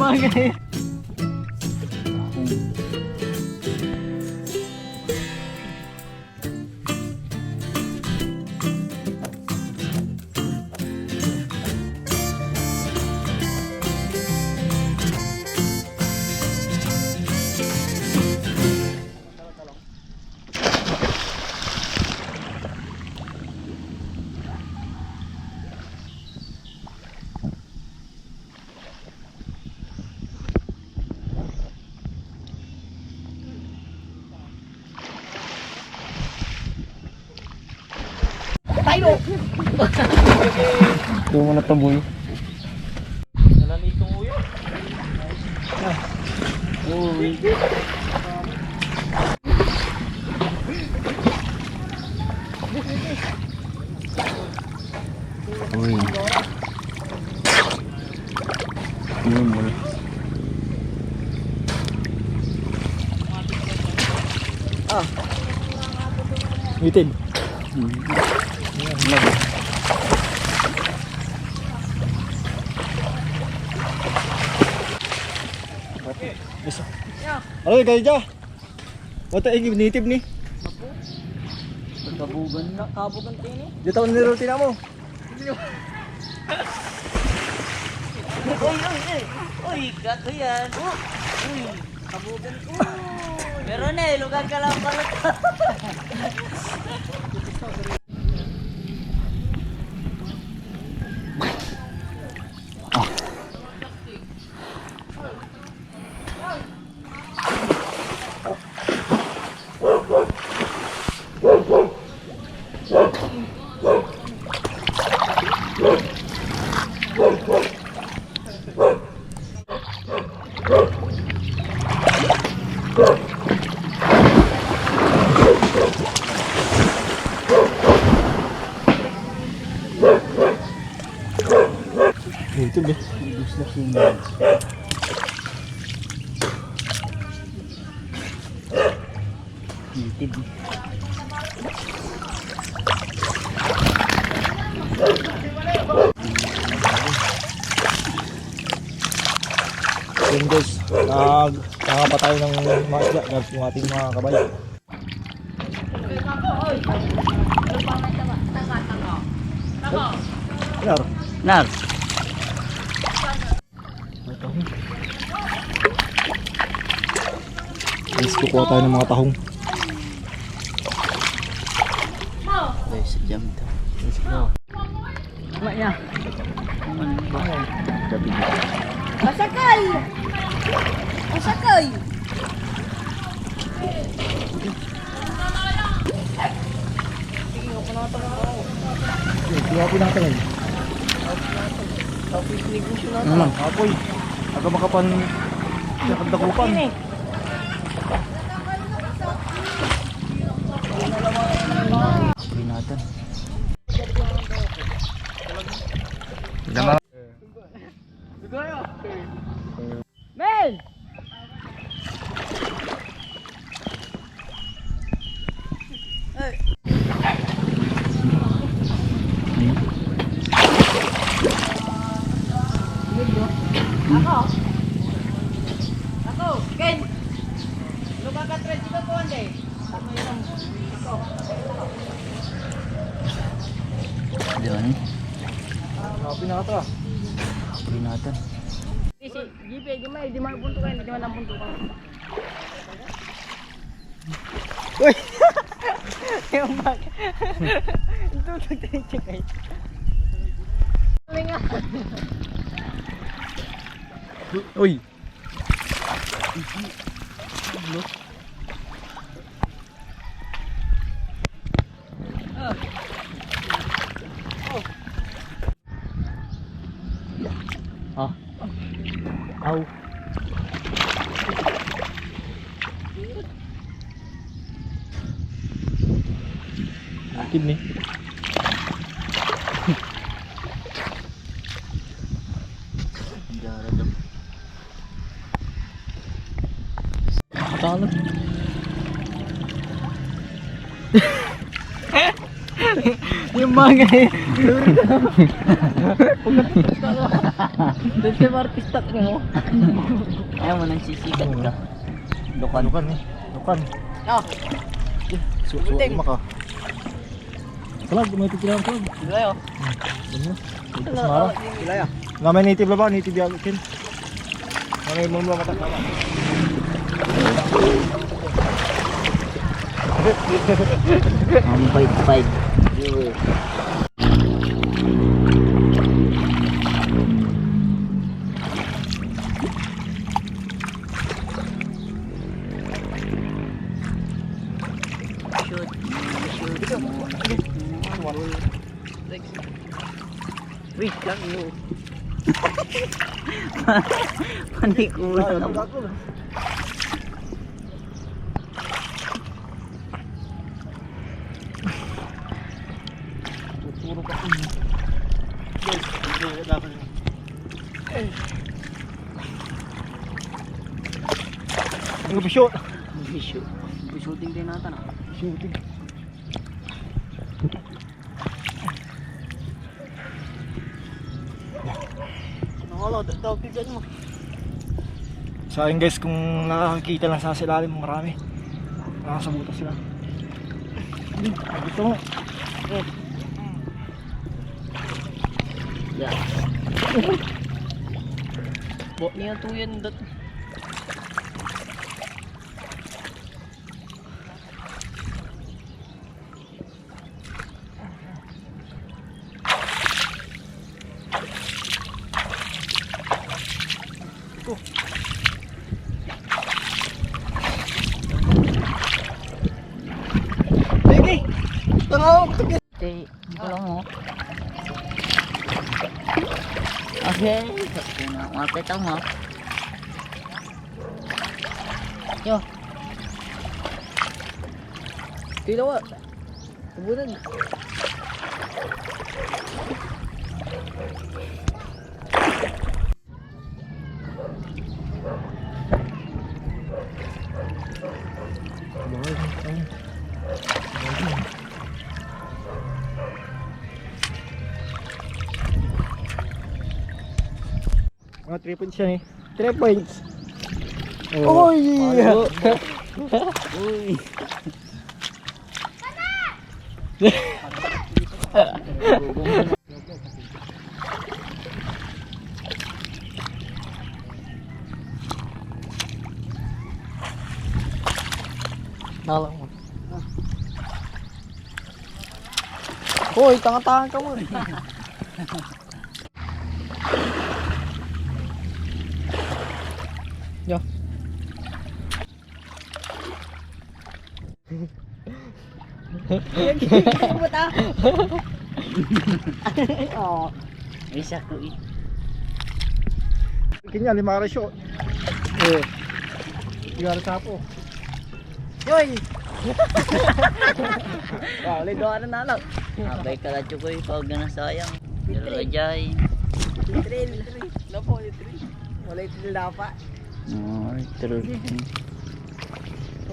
bagay. Ito mo na taboy. Nalami itong uyo. Uy. Uy. Yun mo. Muted. Isa. Ano kayo dyan? Wata native ni? Kabugan na, kabugan tayo ni. Di taon nirutin mo. Uy, gato yan. Uy, kabugan ko. Pero na, lugar ka lang pala. Ito ba? Ibus na sino. Native. Yun guys, nakapa tayo ng mga isda ng ating mga kabayo. Nar. Nar. Guys, kukuha tayo ng mga tahong. Ay, sa jam to. Let's go. Tama niya. Gabi. Masakay! Masakay! Kaya po natin ngayon. Ano lang, apoy. Aga makapan siya kagdakupan. Apoy natin. Mel! Ako, Ken! Luka ka 30 ko ande. Diyan. Apoy na ka. Apoy natin. Si GP, di man punto kayo, di man ang punto ka. Uy! Yung bag. Ito, nagtayo kayo. Linga. Uy! Ah. Au. Akib nih. Daradam. Talo. Yung Bagay. Doon sa artista mo. Ayaw mo nang sisikat ka. Dukan. Dukan. Ah, Suwag maka. Kalag, may titilang kalag. sila yo. Ano? Mara. Sila yo. Namay native ba? Native yan. Namay mo mga matak. Ang bait-bait. Wait lang yo. Panikulang. Puro ka po. Ang bisyo. Shooting din natin ah. Shooting. Nakala, daw bigyan mo. Sa akin guys, kung nakakakita lang sa silalim, marami. Nakasabutas sila. Gusto mo? Yeah. Bo niya tuyan dot. Sige! Tangawag! Okay, lang mo. Okay. Makita mo. Yo. Tila wa. Tubunan. Mga 3 points yan eh. 3 points! Oh. Oy! Uy. Nalang mo. Hoy, tanga-tanga ka mo. Yo. Oh. Isa ko eh. Kanya, 5 shot. Eh. 3 tapo. Yoy. Wow, lido na nalang. Abay ka lang ko eh. Pag na sayang. Pero ajay. Litril. Lapo, litril. Wala litril dapat. Oh, true.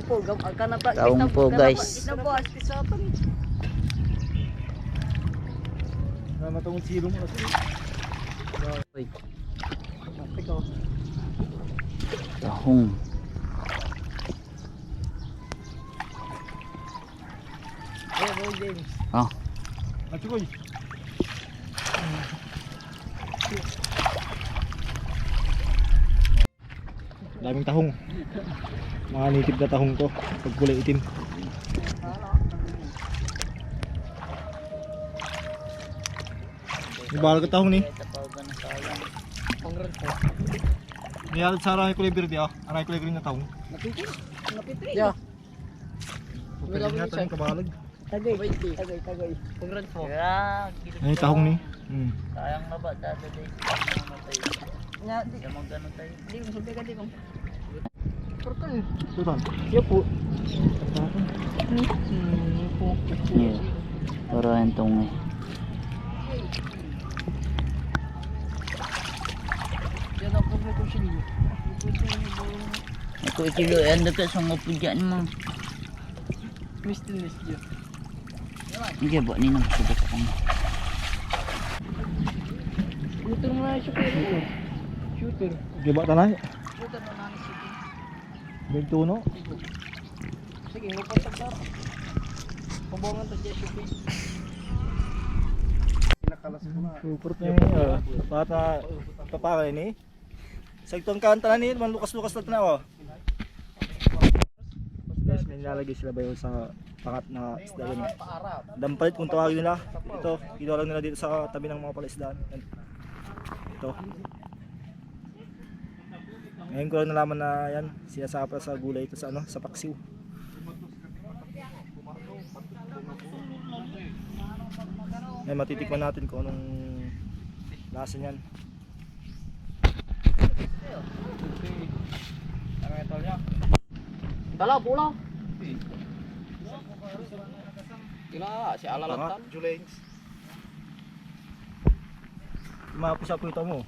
Opo, ka na pa. Taong po, guys. Ito po, aspisapan. Matungod silong mo. Uy, Ikaw. tahong. Hey, James. Ah, Atsukoy. Daming tahong. Mga native na tahong to. Pag kulay itim. May balag ka tahong ni. Pag na sayang. Pangran po. May alat sa aray kulay verde ah. Aray kulay green na tahong. Napitri. Napitri. Yeah. Pwede nga tahong kabalag. Tagay. Tagay, tagay. Pangran po. Kaya, Ay tahong ni. sayang na ba dati day? Namatay. Nya, di. Kaya magano tayo. Di mo sabi ka di mo. Turtle. Sultan. Iya po. Yeah. Pero entong eh. Yan ang problema ko siya. Ako ikilo yan dekat sa mga pudyan mo. Mr. Nesjo. Hindi ba ni nang subok. Shooter mo na yung shooter. Shooter. Giba tanay. Shooter na namin shooter. Bigtuno. Sige, mapasag sa ako. Pabongan to siya shooter. Super na yun. Bata papakay ni. Sagtong kanta na ni. Man lukas-lukas na tanaw. Guys, may nilalagay sila bayo sa pangat na isda yun. Dampalit kung tawagin nila. Ito, kinuha lang nila dito sa tabi ng mga palaisdaan. Ito. Ngayon ko lang nalaman na yan, sinasapa sa gulay ito sa ano, sa paksiw. Ngayon matitikman natin kung anong lasa niyan. Dalaw, pula. Kila, si Alalatan. Julings. Mapusa po ito mo.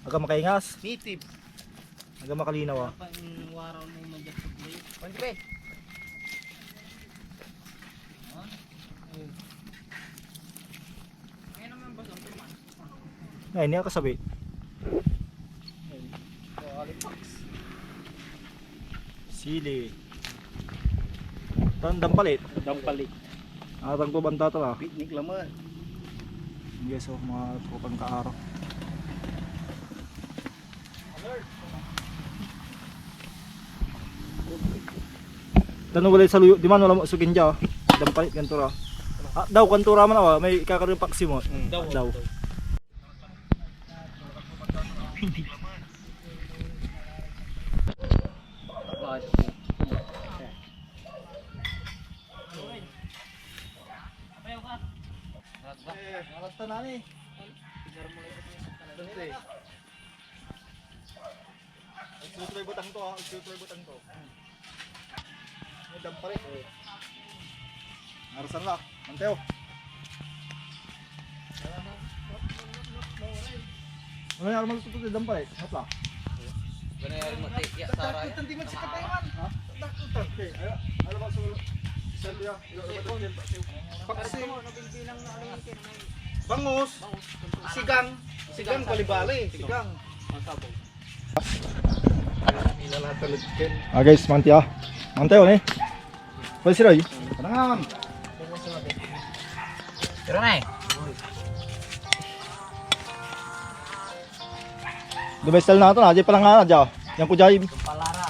Aga makaingas. Native. Aga makalinaw ah. Apa yung waraw na yung manjak sa play? Pwede. Ay, niya kasabi. Sili. Dampalit. Dampalit. Atang ko banta to ah. Picnic laman. Yes, oh, mga tropang KA-ARO. Tanong wala sa luyo, di man wala sugin dya. Dampalit kantura. Ah, daw kantura man ah, may kakaroon paksi mo. Daw. Nalasta na ni. Agsutroy butang to ah, agsutroy butang to. May dampalit. Narasan la, Anteo. Ano yung armal tututi dampalit? Hapla. Ganayari mo ya Sarah. Hindi man sa katayan. Ha? Dakutan. Okay, alam mo sa Serbia. Paksi. Bangus. Sigang. Sigang balibali. Sigang. Ah guys, manti ah. Manteo ni. Pwede si Roy. Tanang. Tara na eh. Dumestal na ito na. Diyan palang nga na dyan. Yan po dyan. Palara.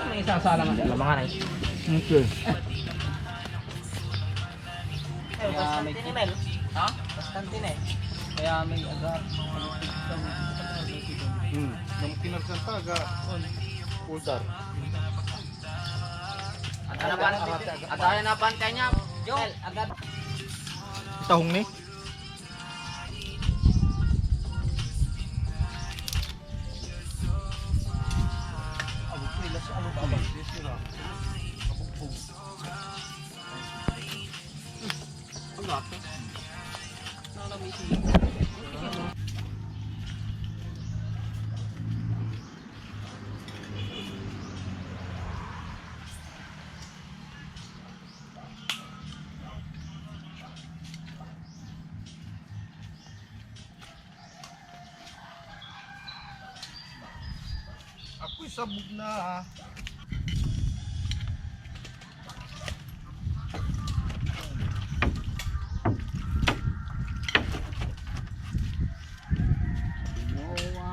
May isang salang ang lamangan eh. Okay. Kaya may kinel. Ha? Bastante na eh. Kaya may agad. Yung kinarsan pa, pulsar. At hanapan kanya. Joel, agad. Tahong ni. Ako'y sabog na.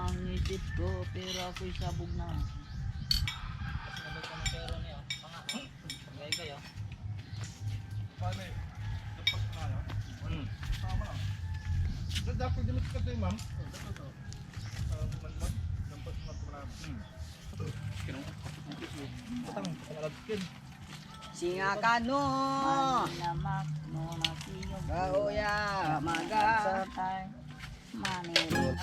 Ang isip ko, pero ako'y sabog na. Sabog ka na pero niya. Pangay kayo. Dapat dilit ka tayo, ma'am. Singa ka no. Namak no na siyo. Kauya maga. Manero.